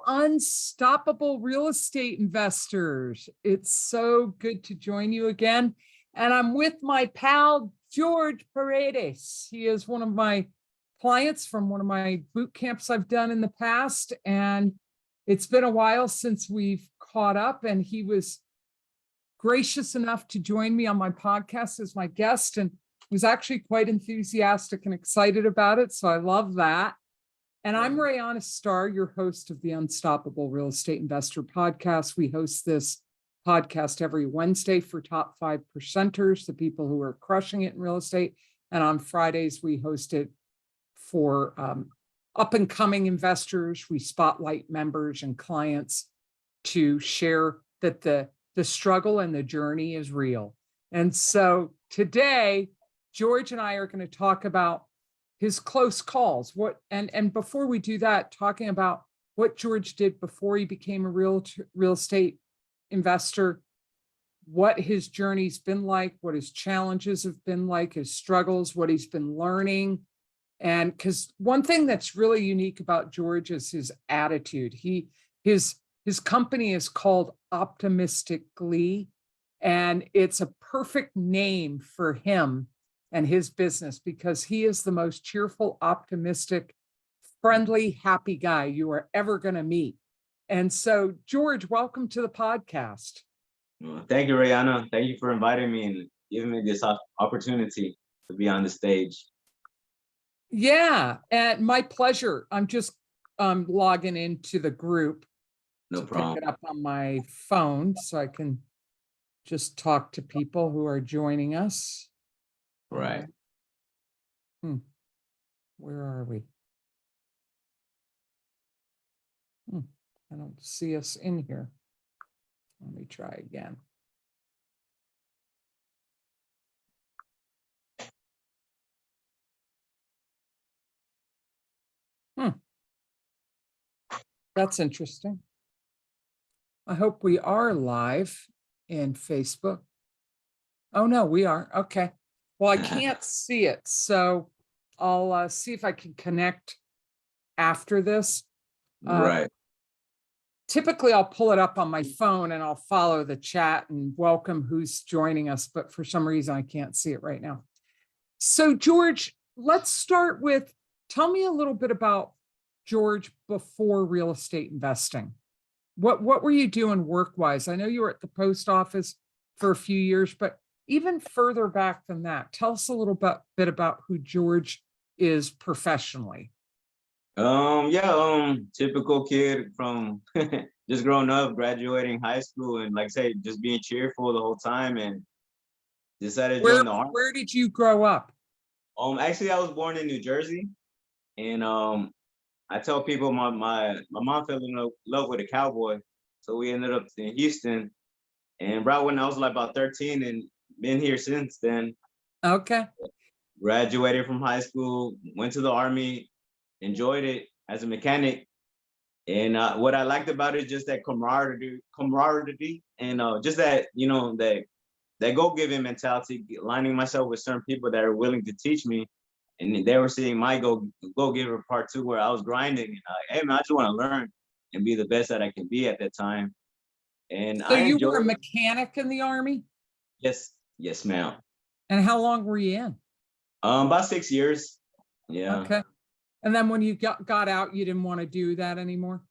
unstoppable real estate investors. It's so good to join you again. And I'm with my pal, George Paredes. He is one of my clients from one of my boot camps I've done in the past. And it's been a while since we've caught up, and he was gracious enough to join me on my podcast as my guest, and was actually quite enthusiastic and excited about it. So I love that. And I'm Rayana Starr, your host of the Unstoppable Real Estate Investor Podcast. We host this podcast every Wednesday for top 5 percenters, the people who are crushing it in real estate. And on Fridays, we host it for up and coming investors. We spotlight members and clients to share that the struggle and the journey is real. And so today, George and I are going to talk about his close calls. And before we do that, talking about what George did before he became a real estate investor, what his journey's been like, what his challenges have been like, his struggles, what he's been learning. And because one thing that's really unique about George is his attitude. His company is called Optimistically, and it's a perfect name for him and his business because he is the most cheerful, optimistic, friendly, happy guy you are ever going to meet. And so, George, welcome to the podcast. Well, thank you, Rayana. Thank you for inviting me and giving me this opportunity to be on the stage. Yeah, and my pleasure. I'm just logging into the group. No problem. Pick it up on my phone so I can just talk to people who are joining us. Right. Where are we? I don't see us in here. Let me try again. That's interesting. I hope we are live in Facebook. Oh, no, we are. Okay. Well, I can't see it, so I'll see if I can connect after this. Right. Typically, I'll pull it up on my phone and I'll follow the chat and welcome who's joining us, but for some reason, I can't see it right now. So, George, let's start with, tell me a little bit about George before real estate investing. What were you doing work-wise? I know you were at the post office for a few years, but even further back than that, tell us a little bit about who George is professionally. Typical kid from just growing up, graduating high school, and like I say, just being cheerful the whole time, and decided to join the Army. Where did you grow up? Actually, I was born in New Jersey, and I tell people my mom fell in love with a cowboy, so we ended up in Houston. And right when I was like about 13, and been here since then. Okay. Graduated from high school, went to the Army, enjoyed it as a mechanic. And what I liked about it is just that camaraderie, and just that, that go-giving mentality, aligning myself with certain people that are willing to teach me. And they were seeing my go-giver part too, where I was grinding. And hey man, I just want to learn and be the best that I can be at that time. And so you were a mechanic in the Army? Yes, ma'am. And how long were you in? About 6 years. Yeah. Okay. And then when you got out, you didn't want to do that anymore?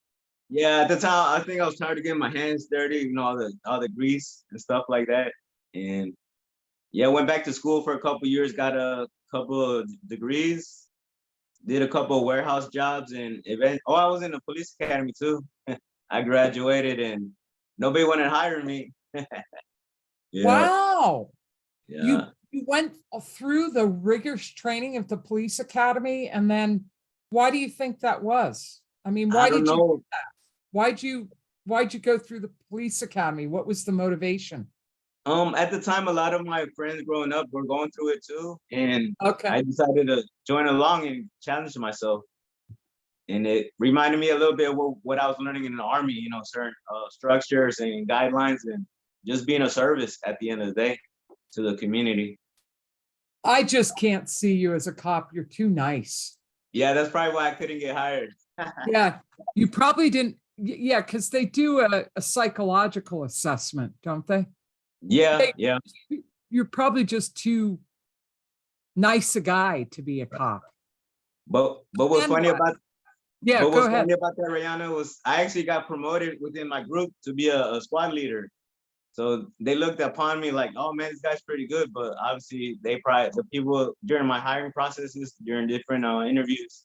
Yeah, at the time, I think I was tired of getting my hands dirty, all the grease and stuff like that. And yeah, went back to school for a couple of years, got a couple of degrees, did a couple of warehouse jobs, and I was in the police academy too. I graduated and nobody wanted to hire me. Yeah. Wow. Yeah. You went through the rigorous training of the police academy, and then why do you think that was? I mean, why did you do that? Why'd you go through the police academy? What was the motivation? At the time, a lot of my friends growing up were going through it too, and okay. I decided to join along and challenge myself. And it reminded me a little bit of what I was learning in the Army, certain structures and guidelines, and just being a service at the end of the day to the community. I just can't see you as a cop. You're too nice. Yeah, that's probably why I couldn't get hired. Yeah, you probably didn't. Yeah, because they do a psychological assessment, don't they? Yeah, Hey, yeah. you're probably just too nice a guy to be a cop. But what's And funny what? about Yeah, but go what's ahead. funny about that, Rihanna, was I actually got promoted within my group to be a squad leader. So they looked upon me like, oh man, this guy's pretty good. But obviously, they probably the people during my hiring processes, during different interviews,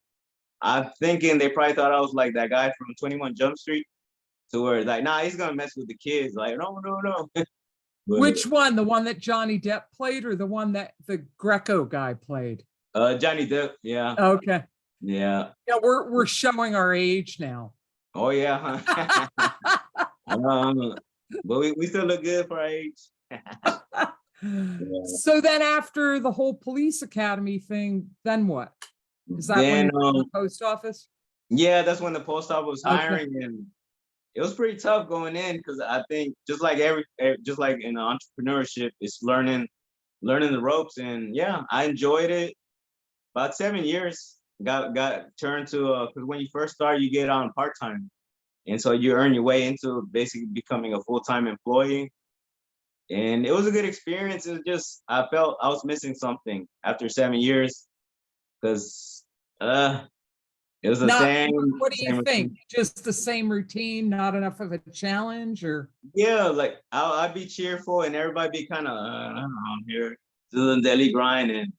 I'm thinking they probably thought I was like that guy from 21 Jump Street, to where like, nah, he's gonna mess with the kids. Like, no, no, no. But Which one? The one that Johnny Depp played or the one that the Greco guy played? Johnny Depp, yeah, Okay. yeah. Yeah, we're showing our age now. Oh yeah, huh? But we still look good for our age. Yeah. So then after the whole police academy thing, then what? Is that when Then you were in the post office? yeah, that's when the post office was Okay. hiring, and it was pretty tough going in because I think just like in entrepreneurship, it's learning the ropes, and yeah, I enjoyed it. About 7 years, got turned to because when you first start, you get on part time, and so you earn your way into basically becoming a full time employee. And it was a good experience. It was just I felt I was missing something after 7 years because it was the Not, same what do you same think? routine. Just the same routine, not enough of a challenge, or? Yeah, like I'd be cheerful and everybody be kind of I don't know, I'm here doing daily grind, and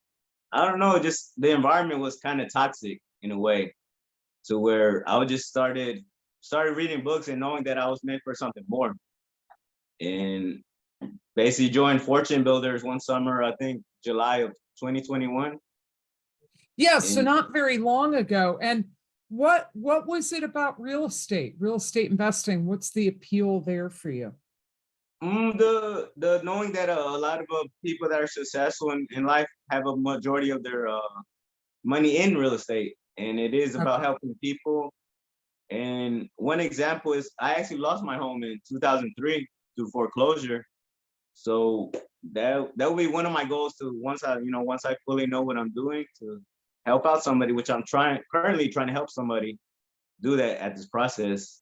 I don't know, just the environment was kind of toxic in a way, to where I would just started reading books and knowing that I was meant for something more, and basically joined Fortune Builders one summer, I think July of 2021. Yeah, so And not very long ago. And what was it about real estate investing? What's the appeal there for you? the knowing that a lot of people that are successful in life have a majority of their money in real estate, and it is about Okay. helping people. And one example is I actually lost my home in 2003 through foreclosure. So that will be one of my goals to once I fully know what I'm doing, to help out somebody, which I'm currently trying to help somebody do that at this process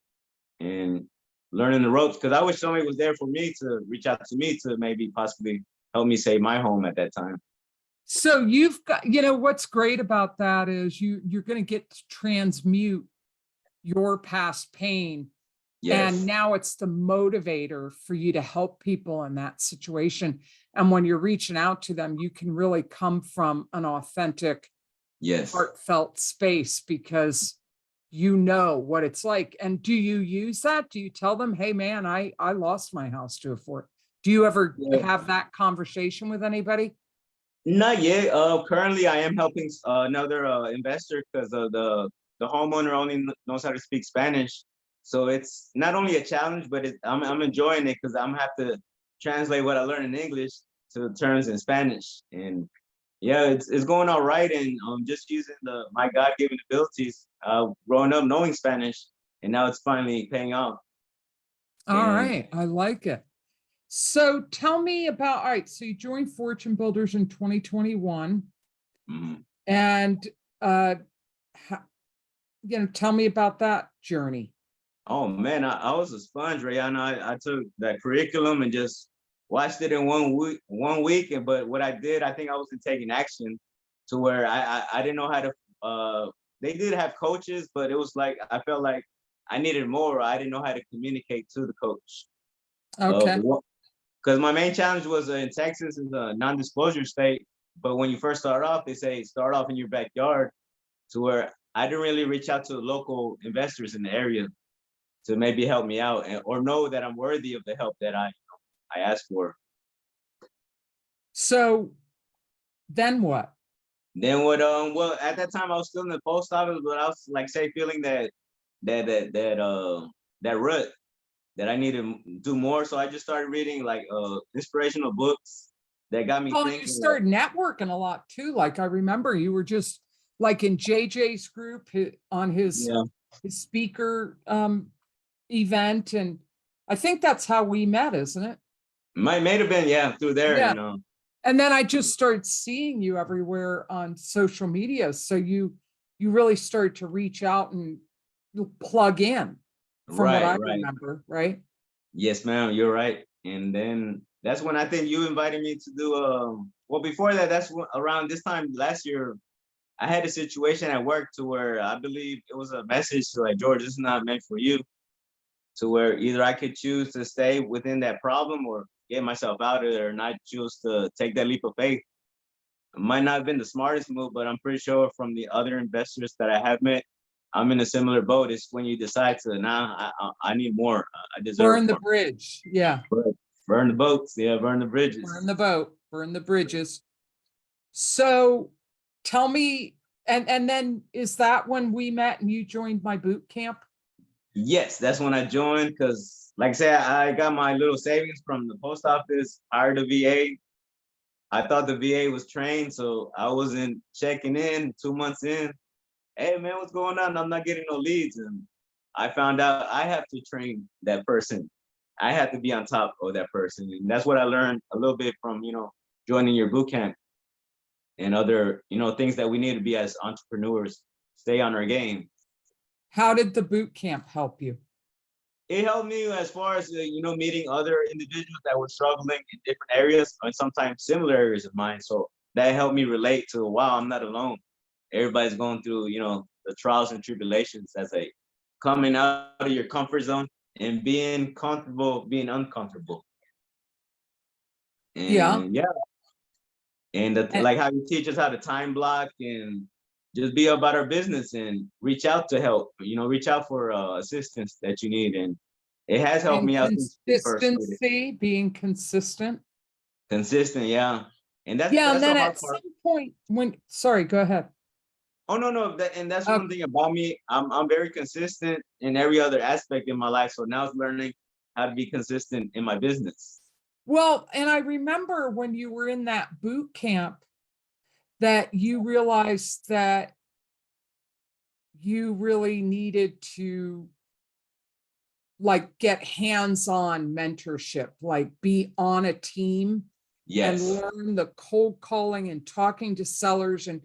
and learning the ropes. Because I wish somebody was there for me to reach out to me to maybe possibly help me save my home at that time. So you've got, what's great about that is you're going to get to transmute your past pain. And Yes, now it's the motivator for you to help people in that situation. And when you're reaching out to them, you can really come from an authentic, yes. heartfelt space because you know what it's like. And do you use that? Do you tell them, hey man, I lost my house to a fort? Do you ever Yeah. have that conversation with anybody? Not yet. Currently, I am helping another investor because the homeowner only knows how to speak Spanish, so it's not only a challenge, but I'm enjoying it because I'm have to translate what I learned in English to terms in Spanish, and yeah, it's going all right, and just using my God-given abilities, growing up knowing Spanish, and now it's finally paying off. All And right, I like it. So tell me about, all right, so you joined Fortune Builders in 2021 mhm. and ho- tell me about that journey. Oh man, I was a sponge, Rihanna. I took that curriculum and just watched it in 1 week. But what I did, I think I wasn't taking action, to where I didn't know how to. They did have coaches, but it was like I felt like I needed more. I didn't know how to communicate to the coach. Okay. Because my main challenge was in Texas is a non-disclosure state. But when you first start off, they say start off in your backyard, to where I didn't really reach out to the local investors in the area to maybe help me out, or know that I'm worthy of the help that I asked for. So then what? Then what? Well, at that time I was still in the post office, but I was like, say, feeling that rut that I need to do more. So I just started reading like inspirational books that got me Oh, you thinking. Like, started networking a lot too. Like I remember you were just like in JJ's group on yeah, his speaker event. And I think that's how we met, isn't it? may have been, yeah, through there, Yeah. And then I just started seeing you everywhere on social media. So you really started to reach out and plug in. from what Right, I right. remember, right? Yes, ma'am, you're right. And then that's when I think you invited me to do well before that, around this time last year, I had a situation at work to where I believe it was a message to like, George, this is not meant for you. To where either I could choose to stay within that problem or get myself out of there and not choose to take that leap of faith. It might not have been the smartest move, but I'm pretty sure from the other investors that I have met, I'm in a similar boat. It's when you decide to, I need more. I deserve Burn the more. bridge. Yeah. But burn the boats, yeah, burn the bridges. Burn the boat, burn the bridges. So tell me, and then is that when we met and you joined my boot camp? Yes, that's when I joined because, like I said, I got my little savings from the post office, hired a VA. I thought the VA was trained, so I wasn't checking in 2 months in. Hey man, what's going on? I'm not getting no leads. And I found out I have to train that person. I have to be on top of that person. And that's what I learned a little bit from, joining your boot camp and other, things that we need to be as entrepreneurs, stay on our game. How did the boot camp help you? It helped me as far as, meeting other individuals that were struggling in different areas and sometimes similar areas of mine. So that helped me relate to, wow, I'm not alone. Everybody's going through, the trials and tribulations as a coming out of your comfort zone and being comfortable, being uncomfortable. Yeah. And yeah, and And, like how you teach us how to time block and just be about our business and reach out to help, reach out for assistance that you need. And it has helped and me out since we first started. consistency, being consistent. Consistent, yeah. And that's Yeah. And that's the then hard at part. some point sorry, go ahead. Oh no, and that's one Okay. thing about me. I'm very consistent in every other aspect in my life. So now it's learning how to be consistent in my business. Well, and I remember when you were in that boot camp that you realized that you really needed to like get hands-on mentorship, like be on a team and Yes. learn the cold calling and talking to sellers and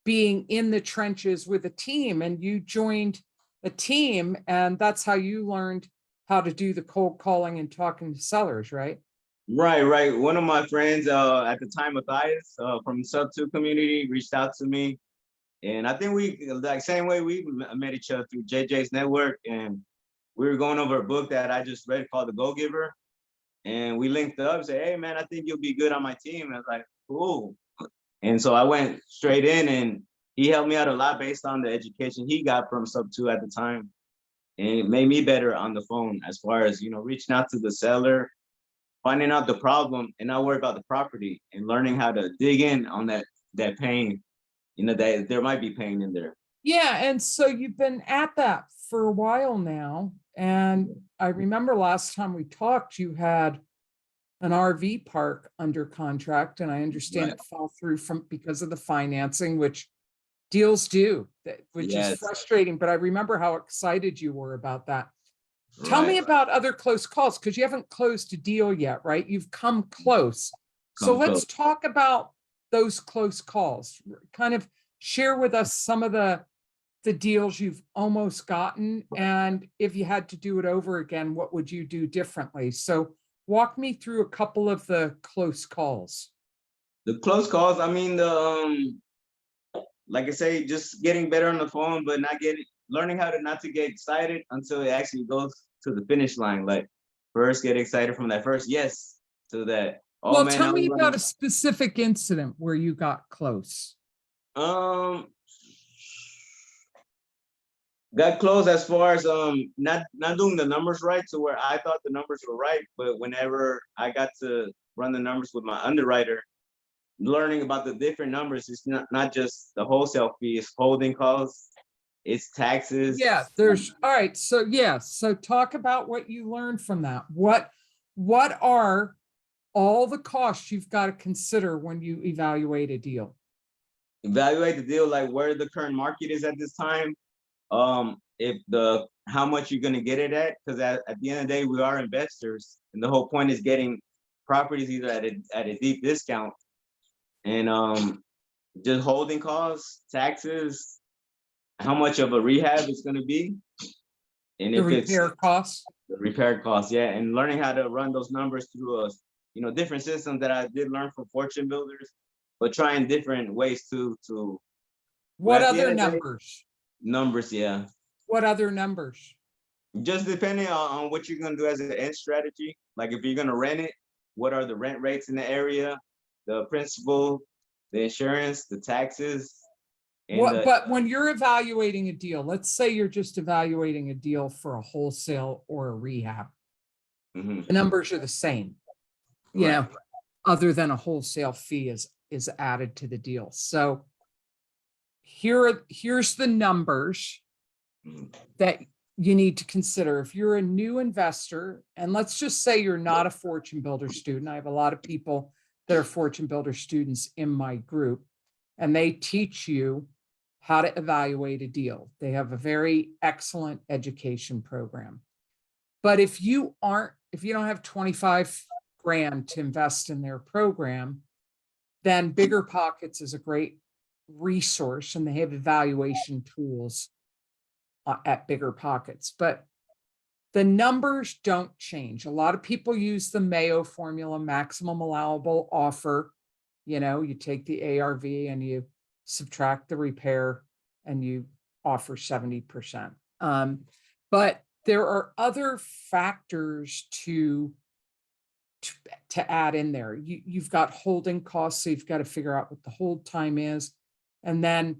being in the trenches with a team. And you joined a team, and that's how you learned how to do the cold calling and talking to sellers, right? Right, right. One of my friends at the time, Matthias, from the Sub 2 community, reached out to me. And I think we, like, same way we met each other through JJ's network. And we were going over a book that I just read called The Go Giver. And we linked up and said, hey, man, I think you'll be good on my team. And I was like, cool. And so I went straight in, and he helped me out a lot based on the education he got from Sub 2 at the time. And it made me better on the phone as far as, reaching out to the seller, finding out the problem and not worry about the property, and learning how to dig in on that pain, that there might be pain in there. Yeah. And so you've been at that for a while now. And I remember last time we talked, you had an RV park under contract, and I understand Right. it fell through because of the financing, which deals do, which is Yes. frustrating. But I remember how excited you were about that. Tell me Right. about other close calls, because you haven't closed a deal yet, right? You've come close. So Come let's close. talk about those close calls. Kind of share with us some of the deals you've almost gotten, and if you had to do it over again, what would you do differently? So walk me through a couple of the close calls. The close calls, I mean, like I say, just getting better on the phone, but learning how to not to get excited until it actually goes to the finish line. Like, first get excited from that first yes to that, oh Well, man, tell I me was about a specific incident where you got close. got close as far as not doing the numbers right to where I thought the numbers were right, but whenever I got to run the numbers with my underwriter, learning about the different numbers, it's not just the wholesale fee, it's holding costs, it's taxes. Yeah, there's all right. So yeah, so talk about what you learned from that. What are all the costs you've got to consider when you evaluate a deal? Evaluate the deal, like where the current market is at this time, if how much you're gonna get it at, because at the end of the day, we are investors, and the whole point is getting properties either at a deep discount, and just holding costs, taxes, how much of a rehab it's gonna be, And The if it's repair costs. the repair costs, yeah, and learning how to run those numbers through different systems that I did learn from Fortune Builders, but trying different ways to, What well, at the end other of the day, numbers? numbers, yeah. What other numbers? Just depending on what you're gonna do as an end strategy. Like if you're gonna rent it, what are the rent rates in the area, the principal, the insurance, the taxes, and What, but when you're evaluating a deal, let's say you're just evaluating a deal for a wholesale or a rehab, Mhm, the numbers are the same, you right, know, other than a wholesale fee is added to the deal. So here's the numbers mhm, that you need to consider. If you're a new investor, and let's just say you're not a Fortune Builder student, I have a lot of people that are Fortune Builder students in my group, and they teach you how to evaluate a deal. They have a very excellent education program. But if you don't have 25 grand to invest in their program, then Bigger Pockets is a great resource, and they have evaluation tools at Bigger Pockets. But the numbers don't change. A lot of people use the Mayo formula, maximum allowable offer. You take the ARV and you subtract the repair and you offer 70%. But there are other factors to add in there. You've got holding costs, so you've got to figure out what the hold time is. And then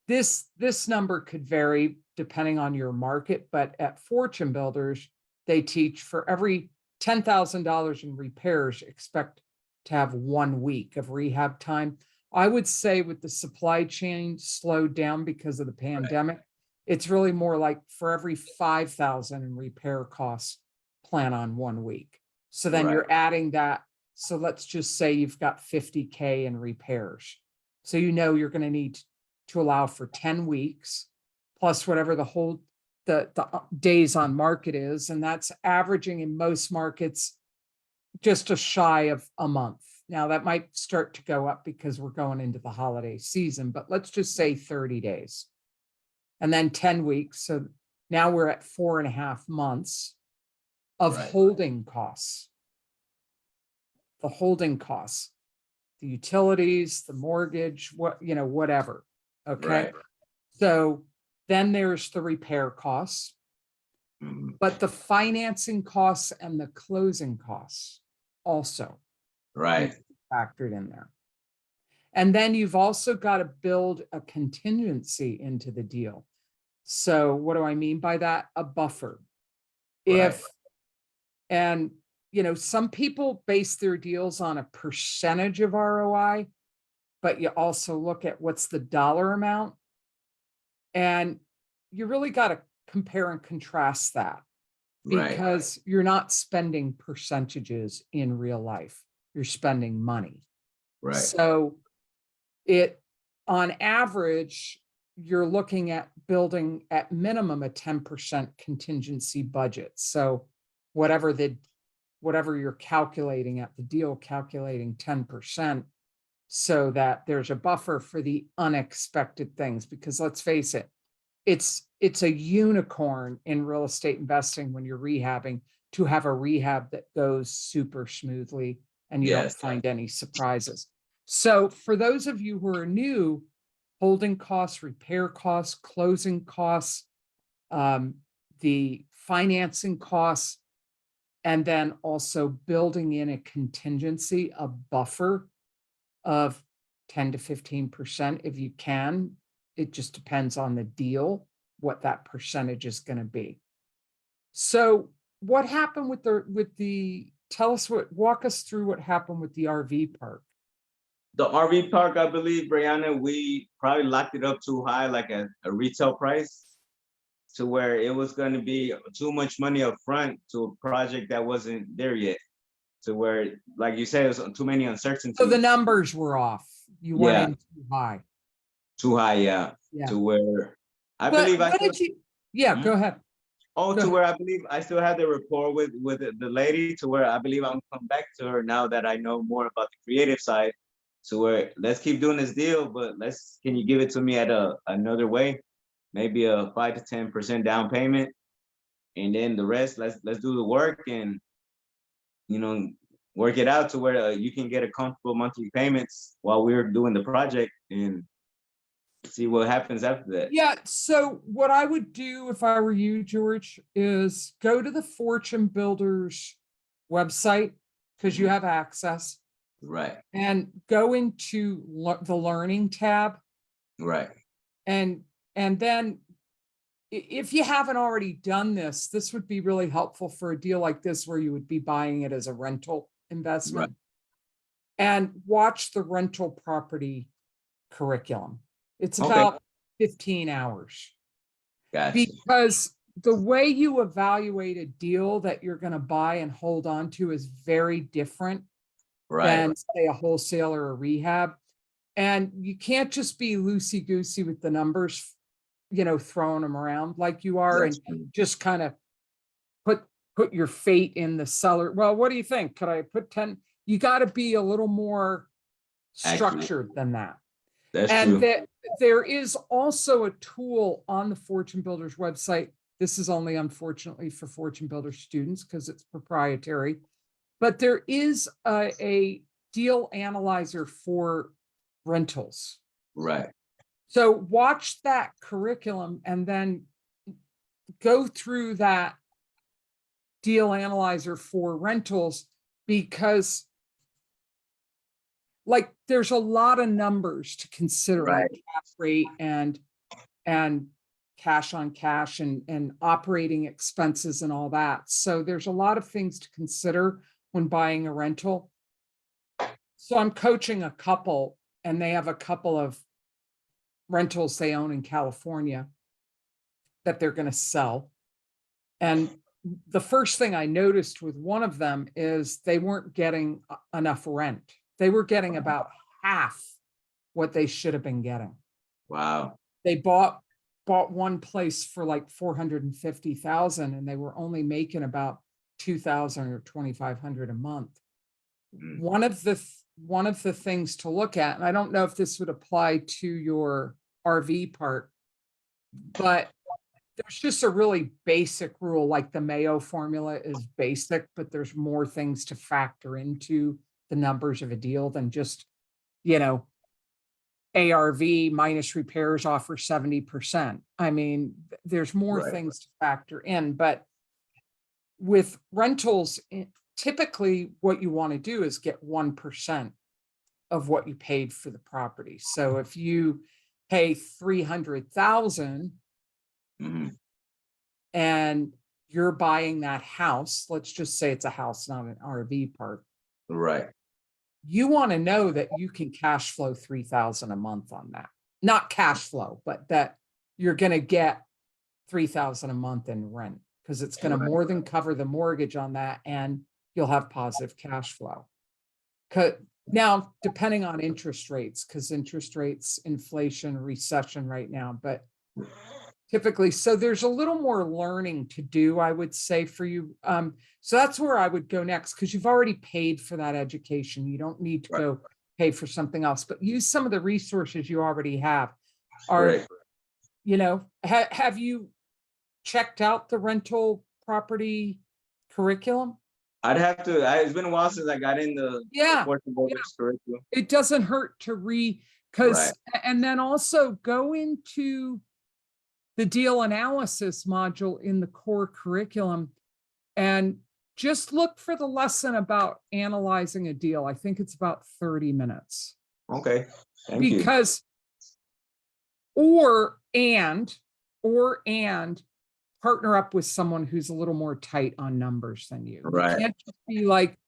this number could vary depending on your market, but at Fortune Builders, they teach for every $10,000 in repairs, expect to have 1 week of rehab time. I would say with the supply chain slowed down because of the pandemic, it's really more like for every 5,000 in repair costs, plan on 1 week. So then you're adding that. So let's just say you've got 50K in repairs. So you're going to need to allow for 10 weeks plus whatever the days on market is. And that's averaging in most markets just a shy of a month. Now that might start to go up because we're going into the holiday season, but let's just say 30 days and then 10 weeks. So now we're at 4.5 months of holding costs. The holding costs, the utilities, the mortgage, whatever. Okay. right, So then there's the repair costs, mhm, but the financing costs and the closing costs also right, factored in there. And then you've also got to build a contingency into the deal. So what do I mean by that? A buffer. right, And some people base their deals on a percentage of ROI, but you also look at what's the dollar amount. And you really got to compare and contrast that because you're not spending percentages in real life. You're spending money. right, So on average, you're looking at building at minimum a 10% contingency budget. So whatever you're calculating at the deal, calculating 10% so that there's a buffer for the unexpected things. Because let's face it, it's a unicorn in real estate investing when you're rehabbing to have a rehab that goes super smoothly and you don't find any surprises. So for those of you who are new, holding costs, repair costs, closing costs, the financing costs, and then also building in a contingency, a buffer of 10 to 15% if you can. It just depends on the deal, what that percentage is going to be. So what happened walk us through what happened with the RV park. The RV park, I believe, Brianna, we probably locked it up too high, like a retail price, to where it was going to be too much money up front to a project that wasn't there yet. To where, like you said, it was too many uncertainties. So the numbers were off. You went in too high. Too high, yeah. To where I believe I still, go ahead. Oh, to where I believe I still had the rapport with the lady, to where I believe I'm come back to her now that I know more about the creative side. To where let's keep doing this deal, but can you give it to me at another way? Maybe a 5 to 10% down payment, and then the rest, let's do the work and, work it out to where you can get a comfortable monthly payments while we're doing the project and see what happens after that. Yeah, so what I would do if I were you, George, is go to the Fortune Builders website, because you have access, Right, and go into the Learning tab. right, And then if you haven't already done this, this would be really helpful for a deal like this where you would be buying it as a rental investment. Right. And watch the rental property curriculum. It's Okay. about 15 hours. gotcha. Because the way you evaluate a deal that you're going to buy and hold on to is very different Right, than, say, a wholesale or a rehab. And you can't just be loosey-goosey with the numbers, throwing them around like you are, and just kind of put your fate in the seller. Well, what do you think? Could I put 10? You got to be a little more structured than that. That's And true. there is also a tool on the Fortune Builders website. This is only, unfortunately, for Fortune Builder students because it's proprietary. But there is a deal analyzer for rentals. Right, So watch that curriculum and then go through that deal analyzer for rentals, because there's a lot of numbers to consider, Right. like cap rate and cash on cash and operating expenses and all that. So there's a lot of things to consider when buying a rental. So I'm coaching a couple, and they have a couple of rentals they own in California that they're going to sell. And the first thing I noticed with one of them is they weren't getting enough rent. They were getting about half what they should have been getting. wow, They bought one place for like 450,000, and they were only making about 2,000 or 2,500 a month. Mhm. One of the things to look at, and I don't know if this would apply to your RV part, but there's just a really basic rule, like the Mayo formula is basic, but there's more things to factor into the numbers of a deal than just, ARV minus repairs offer 70%. I mean, there's more Right. things to factor in, but with rentals, typically what you want to do is get 1% of what you paid for the property. So if you pay 300,000 Mhm. and you're buying that house, let's just say it's a house, not an RV park, Right, you want to know that you can cash flow 3,000 a month on that. Not cash flow, but that you're going to get 3,000 a month in rent, because it's going to Right. more than cover the mortgage on that, and you'll have positive cash flow. Now, depending on interest rates, because interest rates, inflation, recession right now, but typically, so there's a little more learning to do, I would say, for you. So that's where I would go next, because you've already paid for that education. You don't need to Right. go pay for something else, but use some of the resources you already have. Are, Right. Have you checked out the rental property curriculum? I'd have to. It's been a while since I got in the Yeah, Fortune Builders curriculum. it doesn't hurt to because, and then also go into the deal analysis module in the core curriculum and just look for the lesson about analyzing a deal. I think it's about 30 minutes. Okay, thank you. Because, or partner up with someone who's a little more tight on numbers than you. Right. You can't just be like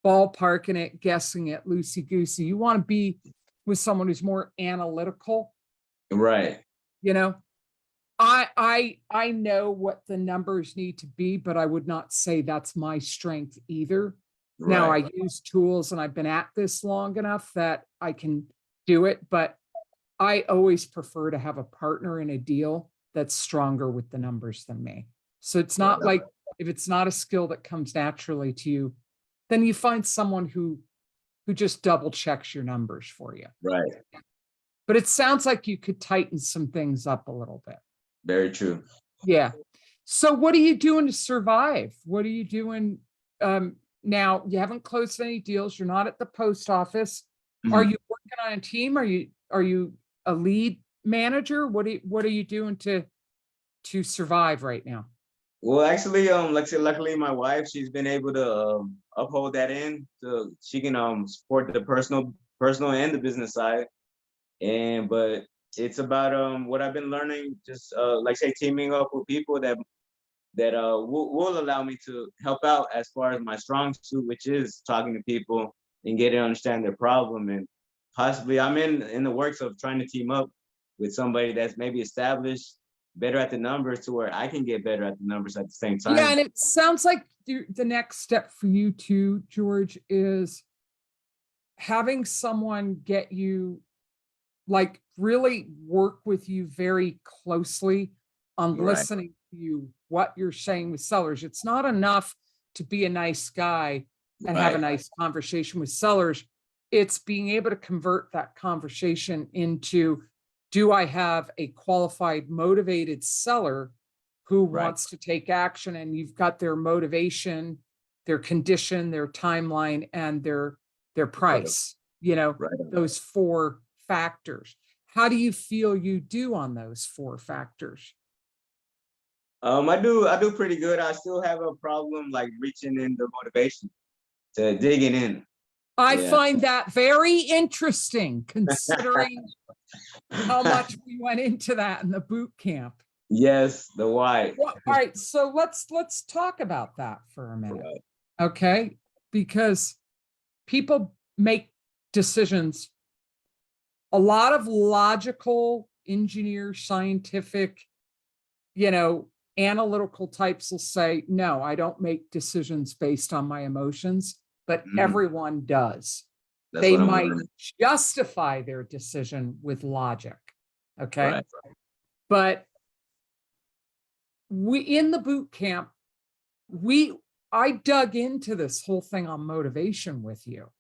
ballparking it, guessing it, loosey-goosey. You want to be with someone who's more analytical. Right. I know what the numbers need to be, but I would not say that's my strength either. Now, I use tools and I've been at this long enough that I can do it, but I always prefer to have a partner in a deal that's stronger with the numbers than me. So it's not like, if it's not a skill that comes naturally to you, then you find someone who just double checks your numbers for you. Right. But it sounds like you could tighten some things up a little bit. Very true. Yeah. So what are you doing to survive? What are you doing? Now you haven't closed any deals. You're not at the post office. Are Mhm. you working on a team? Are you a lead manager? What are you doing to survive right now? Well, actually, like I said, luckily my wife, she's been able to uphold that end, so she can support the personal and the business side. And but it's about what I've been learning, just like say teaming up with people that will allow me to help out as far as my strong suit, which is talking to people and getting to understand their problem. And possibly I'm in the works of trying to team up with somebody that's maybe established, better at the numbers, to where I can get better at the numbers at the same Yeah, time. and it sounds like the next step for you too, George, is having someone get you, like, really work with you very closely on Right, listening to you, what you're saying with sellers. It's not enough to be a nice guy and have a right, nice conversation with sellers. It's being able to convert that conversation into, do I have a qualified, motivated seller who right, wants to take action? And you've got their motivation, their condition, their timeline, and their price, right. those four factors. How do you feel you do on those four factors? I do pretty good. I still have a problem like reaching in the motivation to digging in. I Yeah. find that very interesting, considering how much we went into that in the boot camp. Yes, the why. Well, all right, so let's talk about that for a minute, Right. okay? Because people make decisions, a lot of logical, engineer, scientific, you know, analytical types will say, no, I don't make decisions based on my emotions, but Mhm. everyone does. That's They what I'm might learning. justify their decision with logic. Okay. Right. But we, in the boot camp, we, I dug into this whole thing on motivation with you.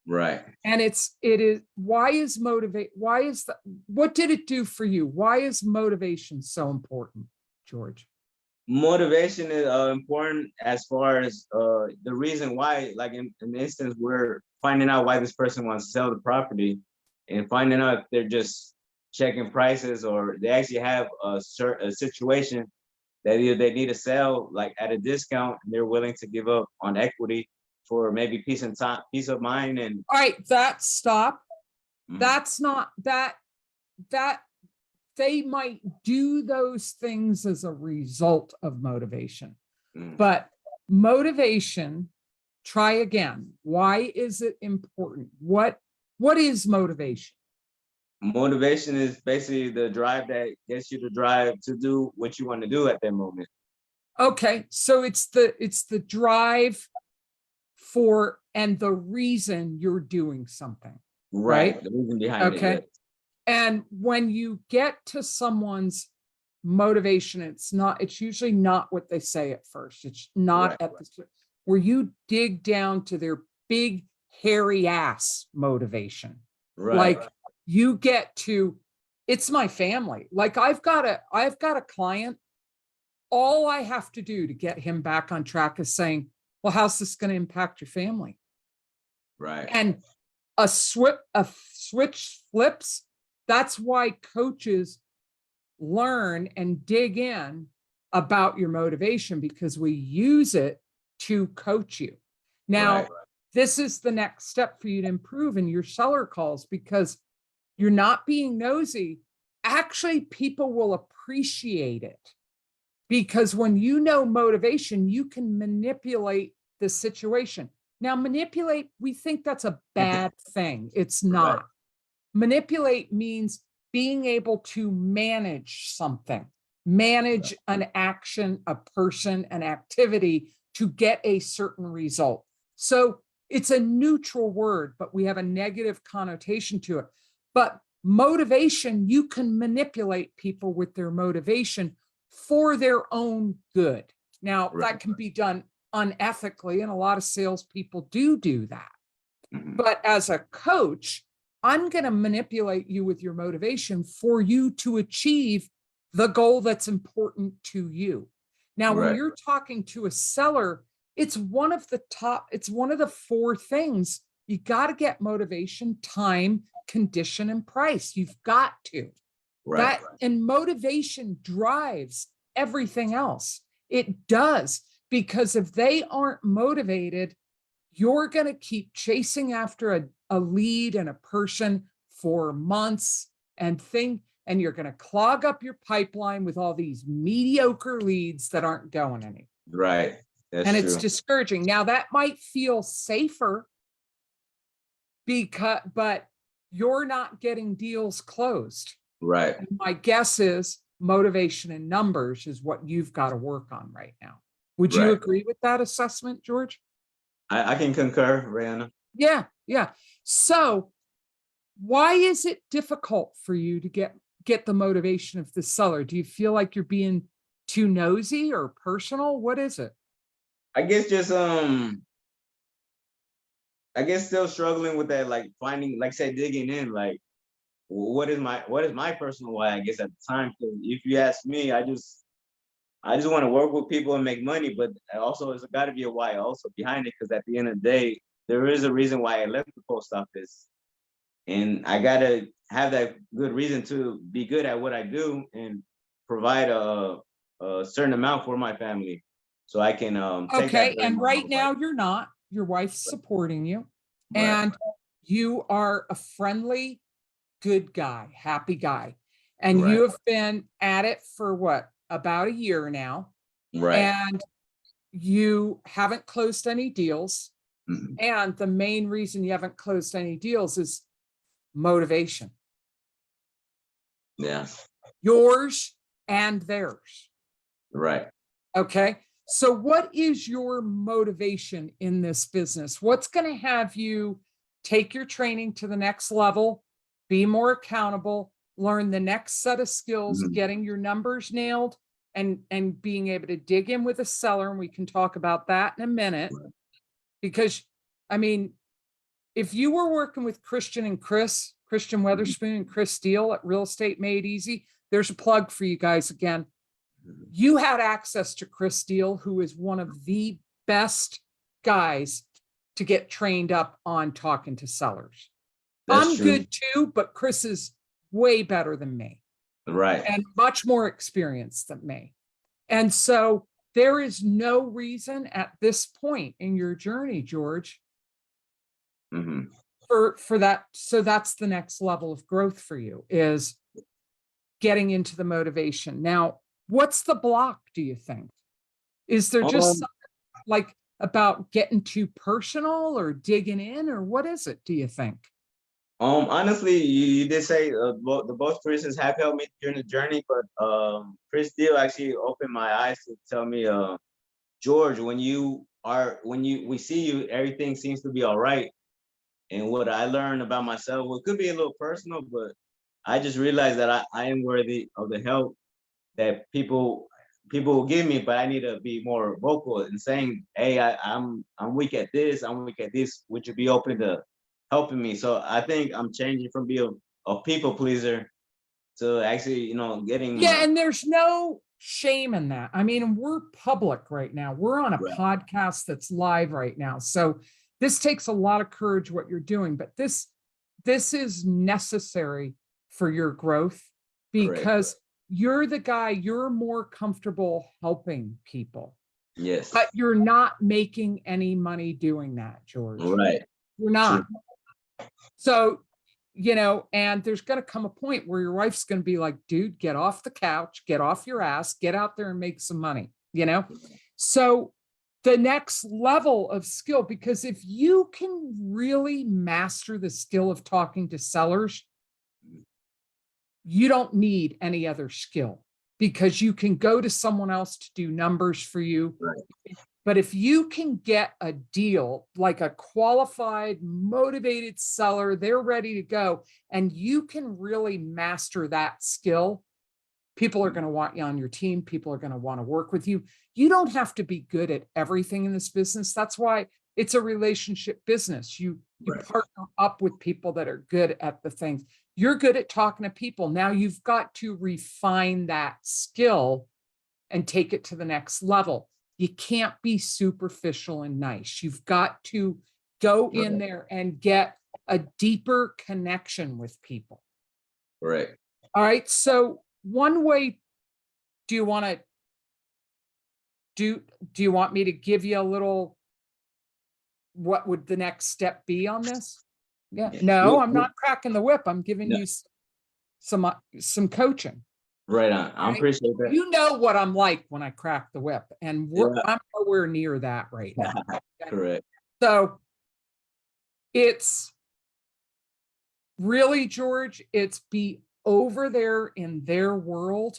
Right. And it is, why is that, what did it do for you? Why is motivation so important, George? Motivation is important as far as the reason why, like in the instance, we're finding out why this person wants to sell the property, and finding out if they're just checking prices, or they actually have a situation that either they need to sell like at a discount and they're willing to give up on equity for maybe peace of mind. And All right, that stop. Mhm. That's not that they might do those things as a result of motivation. Mhm. But motivation, try again. Why is it important? What is motivation? Motivation is basically the drive that gets you to drive to do what you want to do at that moment. Okay, so it's the drive for and the reason you're doing something, Right. right? The reason behind it, Okay. yes. And when you get to someone's motivation, it's usually not what they say at first. It's not Right. at the, where you dig down to their big, hairy ass motivation. Right. Like, you get to, it's my family. Like, I've got a client. All I have to do to get him back on track is saying, well, how's this going to impact your family? Right. And a switch flips. That's why coaches learn and dig in about your motivation, because we use it to coach you. Now, Right. this is the next step for you to improve in your seller calls, because you're not being nosy. Actually, people will appreciate it, because when you know motivation, you can manipulate the situation. Now, manipulate, we think that's a bad thing. It's Right. not. Manipulate means being able to manage something, manage an action, a person, an activity to get a certain result. So it's a neutral word, but we have a negative connotation to it. But motivation, you can manipulate people with their motivation for their own good. Now, Right. that can be done unethically, and a lot of salespeople do that. Mhm. But as a coach, I'm going to manipulate you with your motivation for you to achieve the goal that's important to you. Now, when Right. you're talking to a seller, it's one of the four things. You got to get motivation, time, condition, and price. You've got to. Right. And motivation drives everything else. It does, because if they aren't motivated, you're going to keep chasing after a lead and a person for months and you're going to clog up your pipeline with all these mediocre leads that aren't going anywhere. Right. That's And true. it's discouraging. Now that might feel safer but you're not getting deals closed. Right. And my guess is motivation and numbers is what you've got to work on right now. Would you Right. agree with that assessment, George? I can concur, Rihanna. Yeah, yeah. So why is it difficult for you to get the motivation of the seller? Do you feel like you're being too nosy or personal? What is it? I guess just I guess still struggling with that, like finding, like say, digging in, like what is my personal why, I guess at the time. Because if you ask me, I just want to work with people and make money, but also there's got to be a why also behind it, because at the end of the day, there is a reason why I left the post office. And I gotta have that good reason to be good at what I do and provide a certain amount for my family, so I can take that Okay, during and my right whole now life. you're not. Your wife's supporting you, Right. and you are a friendly, good guy, happy guy. And Right. you have been at it for what, about a year now, Right. and you haven't closed any deals. Mhm. And the main reason you haven't closed any deals is motivation, Yeah. yours and theirs. Right. Okay. So what is your motivation in this business? What's going to have you take your training to the next level, be more accountable, learn the next set of skills, Mhm. getting your numbers nailed, and being able to dig in with a seller? And we can talk about that in a minute. Right. Because, I mean, if you were working with Christian Mhm. Weatherspoon and Chris Steele at Real Estate Made Easy, there's a plug for you guys again. Mhm. You had access to Chris Steele, who is one of the best guys to get trained up on talking to sellers. That's I'm true. good too, but Chris is way better than me Right. and much more experienced than me. And so there is no reason at this point in your journey, George, Hmm. for that. So that's the next level of growth for you, is getting into the motivation. Now, what's the block, do you think? Is there just Um, something like about getting too personal or digging in, or what is it, do you think? Honestly, you did say both Christians have helped me during the journey, but Chris Steele actually opened my eyes to tell me, George, we see you, everything seems to be all right. And what I learned about myself, well, it could be a little personal, but I just realized that I am worthy of the help that people will give me, but I need to be more vocal and saying, hey, I'm weak at this, I'm weak at this. Would you be open to helping me? So I think I'm changing from being a people pleaser to actually, getting Yeah, and there's no shame in that. I mean, we're public right now. We're on a right, podcast that's live right now. So this takes a lot of courage what you're doing, but this is necessary for your growth, correct. because you're the guy, you're more comfortable helping people, Yes. but you're not making any money doing that, George. Right. You're True. not. So, and there's going to come a point where your wife's going to be like, dude, get off the couch, get off your ass, get out there and make some money. So the next level of skill, because if you can really master the skill of talking to sellers, you don't need any other skill, because you can go to someone else to do numbers for you. Right. But if you can get a deal, like a qualified, motivated seller, they're ready to go, and you can really master that skill, people are going to want you on your team. People are going to want to work with you. You don't have to be good at everything in this business. That's why it's a relationship business. You Right. partner up with people that are good at the things. You're good at talking to people. Now you've got to refine that skill and take it to the next level. You can't be superficial and nice. You've got to go in there and get a deeper connection with people. Right. All right. So one way, do you want to do you want me to give you a little, what would the next step be on this? Yeah. No, I'm not cracking the whip. I'm giving you some coaching. Right on. I appreciate that. You know what I'm like when I crack the whip, and I'm nowhere near that right now. Correct. So it's really, George, it's be over there in their world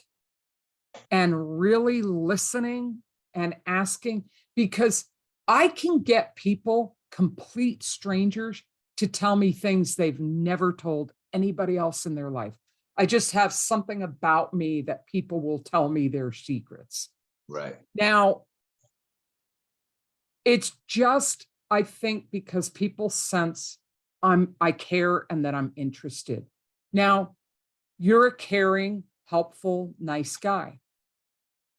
and really listening and asking, because I can get people, complete strangers, to tell me things they've never told anybody else in their life. I just have something about me that people will tell me their secrets. Right. Now, it's just, I think, because people sense I care and that I'm interested. Now, you're a caring, helpful, nice guy,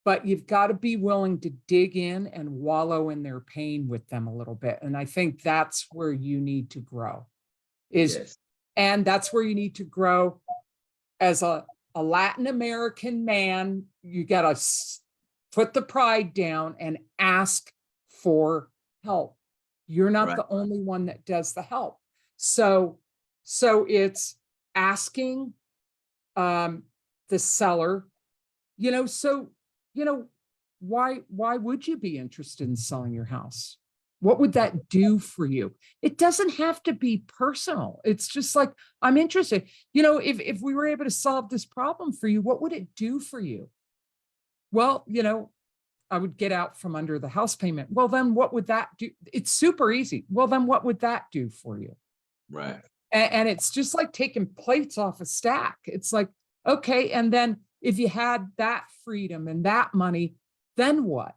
but you've got to be willing to dig in and wallow in their pain with them a little bit. And I think that's where you need to grow and that's where you need to grow as a Latin American man. You got to put the pride down and ask for help. You're not the only one that does the help. So it's asking the seller, why would you be interested in selling your house? What would that do for you? It doesn't have to be personal. It's just like, I'm interested. If we were able to solve this problem for you, what would it do for you? Well, I would get out from under the house payment. Well, then what would that do? It's super easy. Well, then what would that do for you? Right. And it's just like taking plates off a stack. It's like, okay. And then if you had that freedom and that money, then what?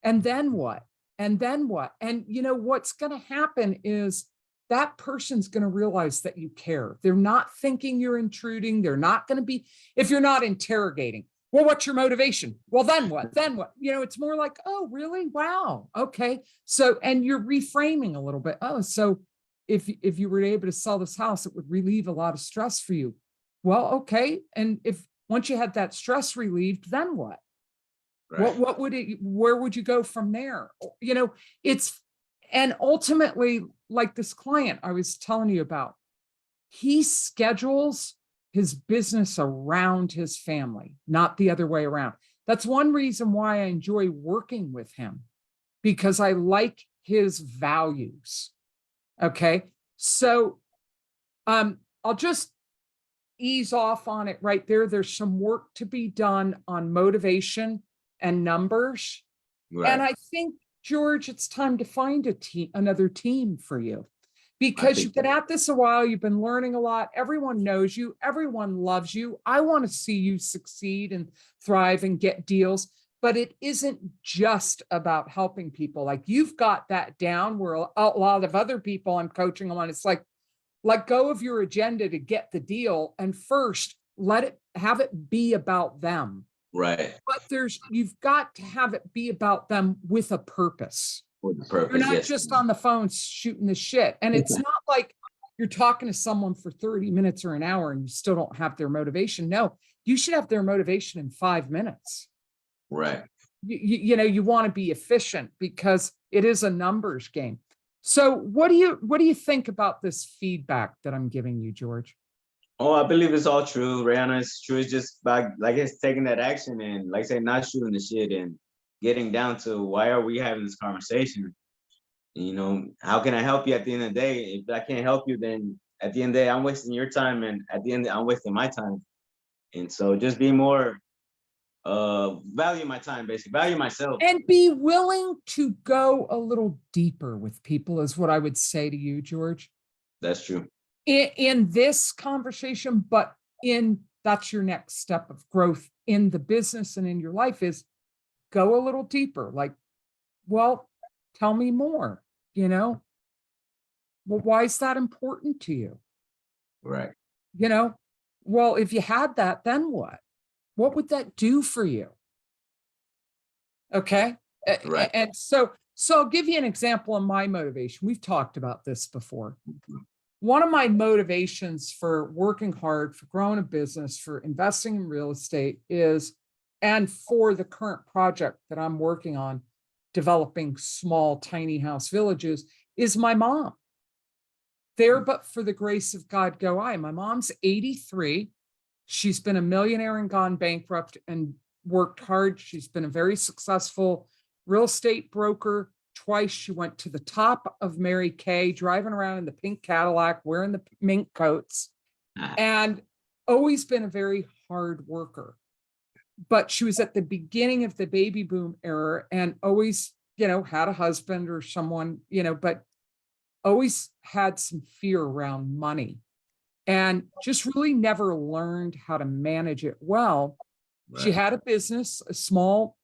And then what? And then what? And what's going to happen is that person's going to realize that you care. They're not thinking you're intruding. They're not going to be, if you're not interrogating, well, what's your motivation? Well, then what? Then what? It's more like, oh, really? Wow. Okay. So, and you're reframing a little bit. Oh, so if you were able to sell this house, it would relieve a lot of stress for you. Well, okay. And once you had that stress relieved, then what? Right. Where would you go from there? And ultimately, like this client I was telling you about, he schedules his business around his family, not the other way around. That's one reason why I enjoy working with him, because I like his values. Okay. So, I'll just ease off on it right there. There's some work to be done on motivation and numbers. Right. And I think, George, it's time to find another team for you, because you've been at this a while. You've been learning a lot. Everyone knows you. Everyone loves you. I want to see you succeed and thrive and get deals, but it isn't just about helping people. Like, you've got that down, where a lot of other people I'm coaching on, it's like, let go of your agenda to get the deal. And first, have it be about them. Right. But you've got to have it be about them with a purpose. With a purpose. You're not just on the phone shooting the shit. And it's not like you're talking to someone for 30 minutes or an hour and you still don't have their motivation. No, you should have their motivation in 5 minutes. Right. You want to be efficient, because it is a numbers game. So what do you think about this feedback that I'm giving you, George? Oh, I believe it's all true, Rihanna. It's true. It's just like it's taking that action and, like I say, not shooting the shit and getting down to, why are we having this conversation? How can I help you at the end of the day? If I can't help you, then at the end of the day, I'm wasting your time, and at the end, I'm wasting my time. And so just be more, value my time, basically, value myself. And be willing to go a little deeper with people is what I would say to you, George. That's true. In this conversation, but that's your next step of growth in the business and in your life, is go a little deeper. Like, well, tell me more, well, why is that important to you? Right. Well, if you had that, then what would that do for you? Okay. Right. And so I'll give you an example of my motivation. We've talked about this before. One of my motivations for working hard, for growing a business, for investing in real estate is, and for the current project that I'm working on, developing small, tiny house villages, is my mom. There, but for the grace of God, go I. My mom's 83. She's been a millionaire and gone bankrupt and worked hard. She's been a very successful real estate broker. Twice she went to the top of Mary Kay, driving around in the pink Cadillac, wearing the mink coats, and always been a very hard worker. But she was at the beginning of the baby boom era and always, had a husband or someone, but always had some fear around money and just really never learned how to manage it well. Right. She had a business, a small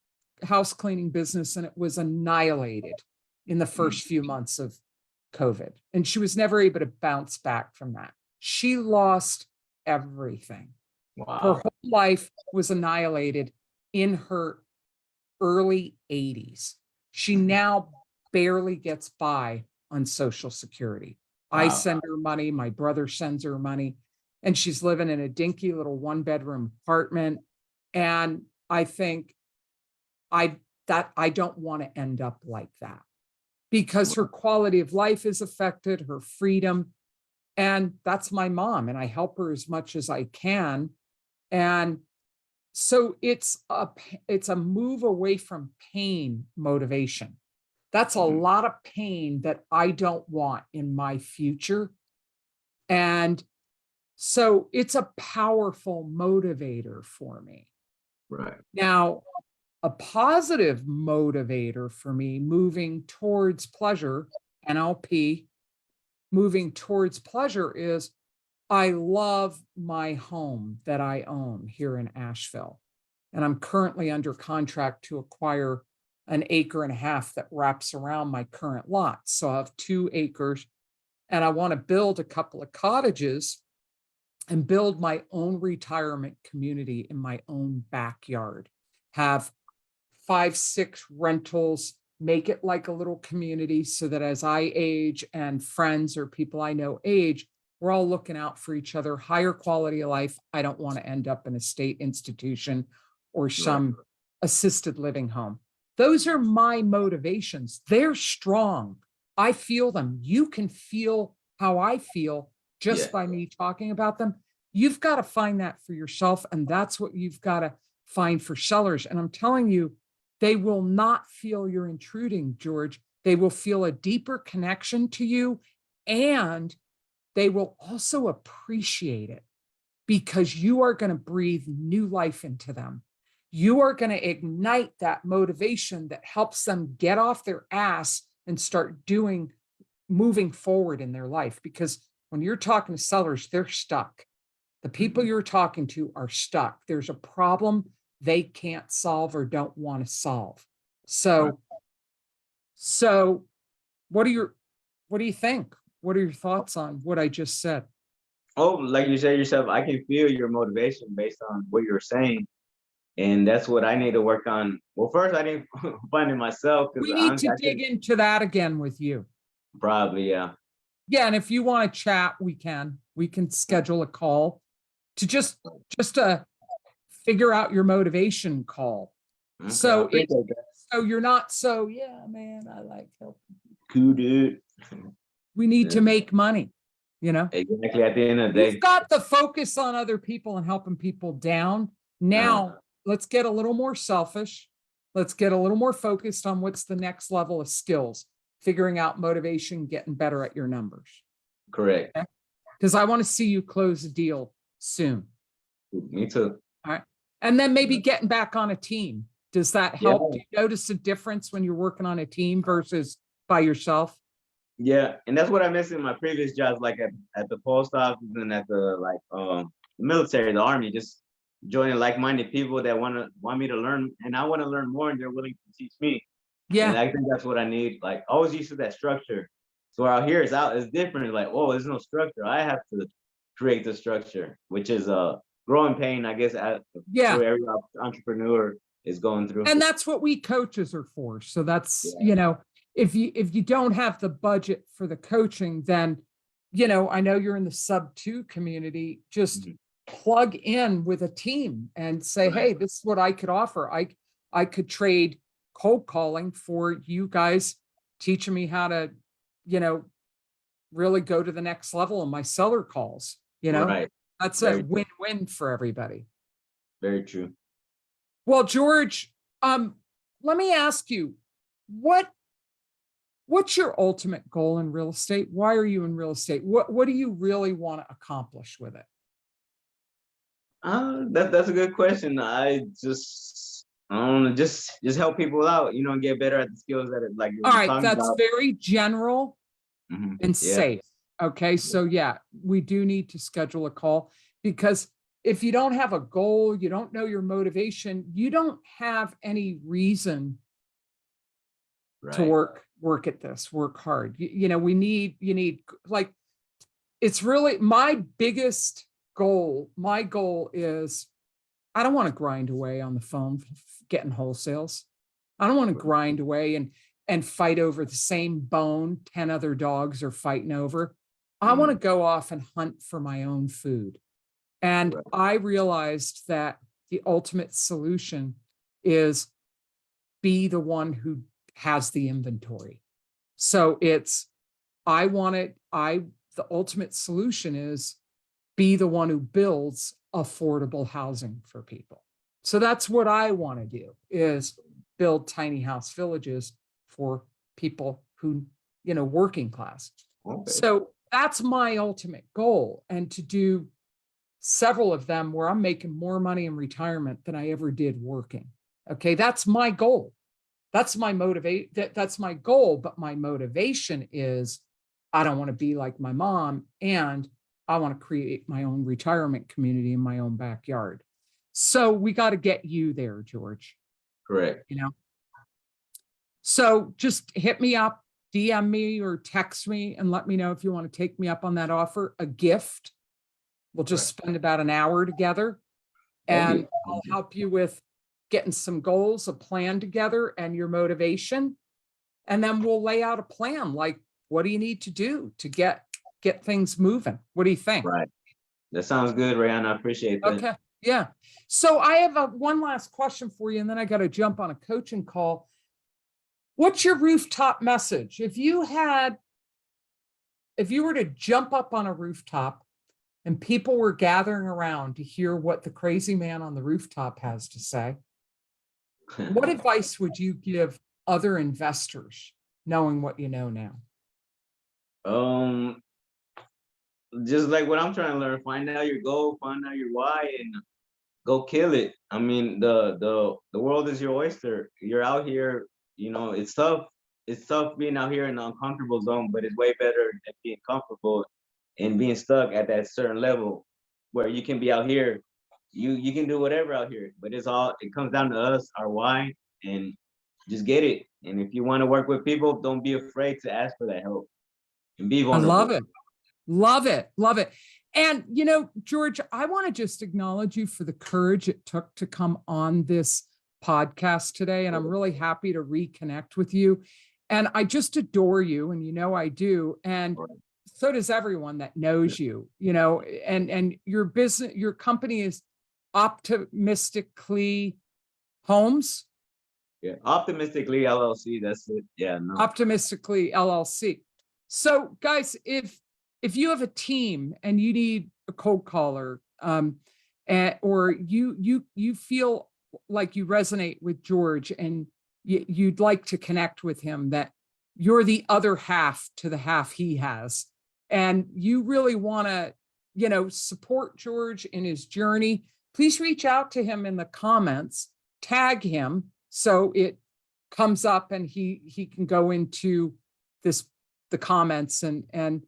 house cleaning business, and it was annihilated in the first few months of COVID. And she was never able to bounce back from that. She lost everything. Wow. Her whole life was annihilated in her early 80s. She now barely gets by on Social Security. I send her money, my brother sends her money, and she's living in a dinky little 1-bedroom apartment. And I think I don't want to end up like that, because her quality of life is affected, her freedom. And that's my mom, and I help her as much as I can. And so it's a move away from pain motivation. That's a lot of pain that I don't want in my future. And so it's a powerful motivator for me. Right. Now, a positive motivator for me moving towards pleasure, NLP, moving towards pleasure, is I love my home that I own here in Asheville. And I'm currently under contract to acquire an 1.5 acres that wraps around my current lot. So I have 2 acres, and I want to build a couple of cottages and build my own retirement community in my own backyard. Have 5, 6 rentals, make it like a little community so that as I age and friends or people I know age, we're all looking out for each other, higher quality of life. I don't want to end up in a state institution or some assisted living home. Those are my motivations. They're strong. I feel them. You can feel how I feel just by me talking about them. You've got to find that for yourself. And that's what you've got to find for sellers. And I'm telling you, they will not feel you're intruding, George. They will feel a deeper connection to you, and they will also appreciate it because you are going to breathe new life into them. You are going to ignite that motivation that helps them get off their ass and start moving forward in their life. Because when you're talking to sellers, they're stuck. The people you're talking to are stuck. There's a problem they can't solve or don't want to solve. So what do you think? What are your thoughts on what I just said? Oh, like you said yourself, I can feel your motivation based on what you're saying. And that's what I need to work on. Well, first I need to find it myself. We need to dig into that again with you. Probably, yeah. Yeah, and if you want to chat, we can schedule a call to just to figure out your motivation call. Okay, So you're not yeah, man, I like helping. Cool, dude. We need to make money, Exactly. At the end of the day, we've got the focus on other people and helping people down. Now, let's get a little more selfish. Let's get a little more focused on what's the next level of skills, figuring out motivation, getting better at your numbers. Correct. Because I want to see you close a deal soon. Me too. All right. And then maybe getting back on a team. Does that help? Do you notice a difference when you're working on a team versus by yourself? Yeah, and that's what I missed in my previous jobs, like at the post office and at the military, the army, just joining like-minded people that want me to learn, and I want to learn more, and they're willing to teach me. Yeah, and I think that's what I need. Like, I always used to that structure. So out here, it's different. Like, oh, there's no structure. I have to create the structure, which is growing pain, I guess. For every entrepreneur is going through. And that's what we coaches are for. So that's, Yeah. if you don't have the budget for the coaching, then, I know you're in the sub 2 community, just Mhm. plug in with a team and say, Right. hey, this is what I could offer. I could trade cold calling for you guys teaching me how to, really go to the next level in my seller calls. Right. That's a Very true. win-win for everybody. Very true. Well, George, let me ask you, what's your ultimate goal in real estate? Why are you in real estate? What do you really want to accomplish with it? That's a good question. I don't know, just help people out, and get better at the skills that like All you're right, talking that's about. very general and Yeah. safe. Okay, so yeah, we do need to schedule a call because if you don't have a goal, you don't know your motivation, you don't have any reason to Right. work at this, work hard. You need like, it's really my biggest goal. My goal is I don't want to grind away on the phone getting wholesales. I don't want to grind away and fight over the same bone 10 other dogs are fighting over. I want to go off and hunt for my own food. And Right. I realized that the ultimate solution is be the one who has the inventory. So the ultimate solution is be the one who builds affordable housing for people. So that's what I want to do is build tiny house villages for people who, working class. Okay. So that's my ultimate goal. And to do several of them where I'm making more money in retirement than I ever did working. Okay. That's my goal. That's my that's my goal. But my motivation is I don't want to be like my mom, and I want to create my own retirement community in my own backyard. So we got to get you there, George. Correct. So just hit me up, DM me or text me and let me know if you want to take me up on that offer, a gift. We'll just spend about an hour together and I'll help you with getting some goals, a plan together and your motivation. And then we'll lay out a plan. Like, what do you need to do to get things moving? What do you think? Right. That sounds good, Rayan. I appreciate that. Okay. Yeah. So I have one last question for you, and then I got to jump on a coaching call. What's your rooftop message? If you were to jump up on a rooftop and people were gathering around to hear what the crazy man on the rooftop has to say, what advice would you give other investors knowing what you know now? Just like what I'm trying to learn, find out your goal, find out your why, and go kill it. I mean, the world is your oyster. You're out here, it's tough. It's tough being out here in an uncomfortable zone, but it's way better than being comfortable and being stuck at that certain level where you can be out here. You can do whatever out here, but it comes down to us, our why, and just get it. And if you want to work with people, don't be afraid to ask for that help and be I vulnerable. love it. Love it. Love it. And, George, I want to just acknowledge you for the courage it took to come on this podcast today. And I'm really happy to reconnect with you. And I just adore you. And I do. And so does everyone that knows you, and your business, your company is Optimistically Homes. Yeah. Optimistically LLC. That's it. Yeah. No. Optimistically LLC. So guys, if you have a team and you need a cold caller, or you feel like you resonate with George and you'd like to connect with him, that you're the other half to the half he has, and you really want to, support George in his journey, please reach out to him in the comments, tag him so it comes up and he can go into the comments and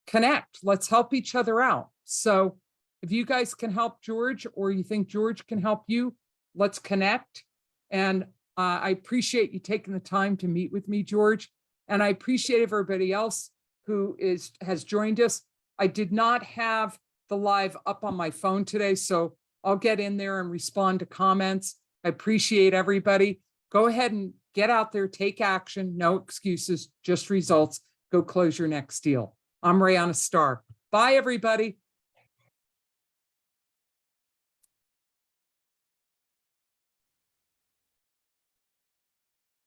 connect. Let's help each other out. So if you guys can help George, or you think George can help you, let's connect. And I appreciate you taking the time to meet with me, George. And I appreciate everybody else who has joined us. I did not have the live up on my phone today, so I'll get in there and respond to comments. I appreciate everybody. Go ahead and get out there, take action, no excuses, just results. Go close your next deal. I'm Rayanna Starr. Bye, everybody.